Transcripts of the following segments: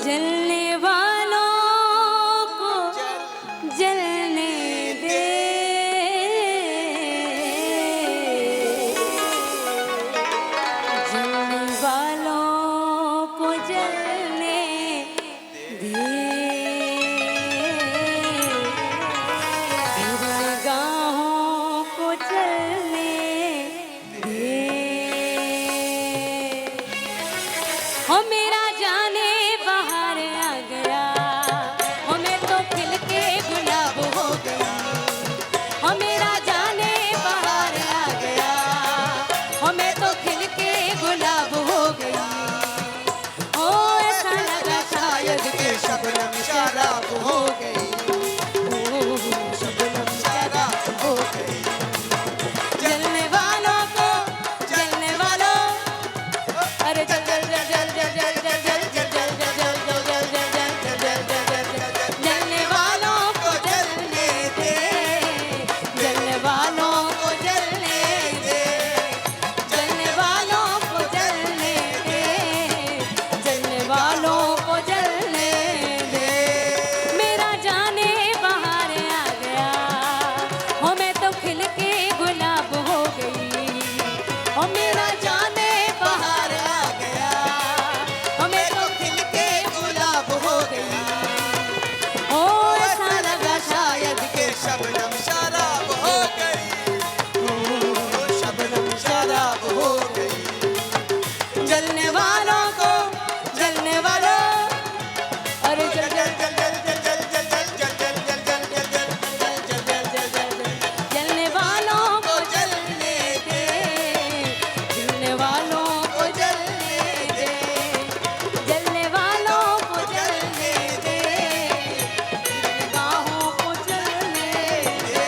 जलने वालों को जलने दे, जलने वालों को जलने दे, निगाहों को जलने दे। हो मेरा जाने बाहर आ गया, हो मैं तो खिल के गुलाब हो गई। हो मेरा जाने बाहर आ गया, हो मैं तो खिल के गुलाब हो गई। ओ ऐसा लगा शायद कि शबनम शराब हो गई, ओ शबनम शराब हो गई। जलने वालों को जलने वालों, अरे जल जल जल जल जल जल जल जल जल जल जल जल जल जल जल जल जल, जलने वालों को जलने दे, जलने वालों को जलने दे, जलने वालों को जलने दे, जलने वालों को जलने दे। मेरा जाने बाहर आ गया, हो मैं तो खिल के गुलाब हो गई। हो मेरा जाने बाहर आ गया, हो मैं तो खिल के गुलाब हो गई। ओ ऐसा लगा शायद के शबनम शराब हो गई, ओ शबनम शराब हो गई। जलने वालों को जलने वालों, अरे जल जल जल जल जल जल जल जल जल जल जल जल जल जल जल जल जल जल, जलने वालों को जलने दे, जलने वालों को जलने दे, जलने वालों को जलने दे, निगाहों को जलने दे।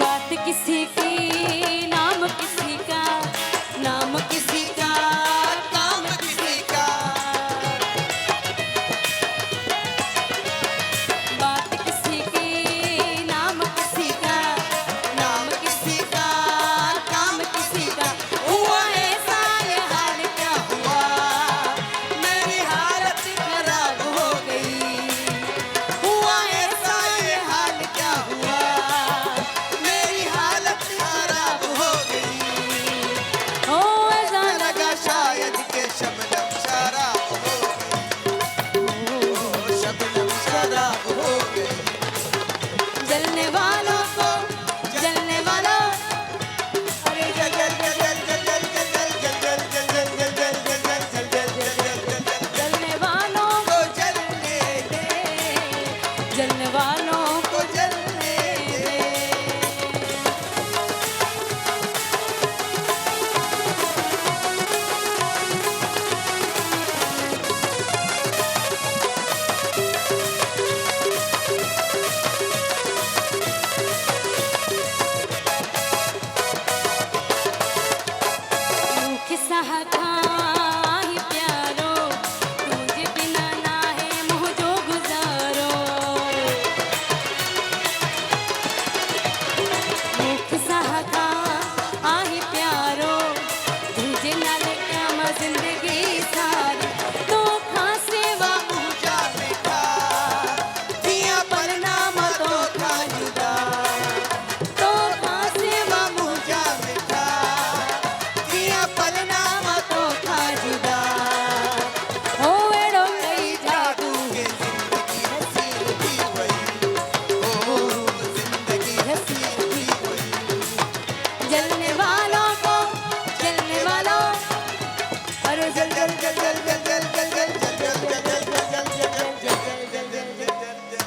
बात किसी की, नाम किसी का, नाम किसी का, काम किसी का। बात किसी की, नाम किसी का, नाम किसी का, काम किसी का। हुआ ऐसा ये हाल क्या हुआ, मेरी हालत खराब हो गई। हुआ ऐसा ये हाल क्या हुआ, मेरी हालत खराब हो गई। ओ ऐसा लगा शायद के शबनम शराब हो गई, ओ शबनम शराब हो गई। जलने वालों को जलने वालों, अरे जल जल जल जल जल जल जल जल जल जल जल जल जल जल जल जल जल जल, जलने वालों को जलने दे, जलने वालों को जलने दे। मुख सहखा ही प्यारो, तुझे बिना ना है मुँह जो गुजारो। मुख सहखा ही प्यारो, तुझे ना लगा मैं जिंदगी सारी। तो खासे वा पूजा मिठा दिया परनामा तो था जुदा, तो खासे वा पूजा मिठा दिया परनामा तो था जुदा। हो एड़ो कई जादू के जिंदगी हसीन भी हुई, ओ जिंदगी हसीन भी हुई। जलने वालों को जलने वालों, अरे जल जल जल जल जल जल जल जल जल जल जल जल जल जल जल जल।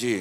जी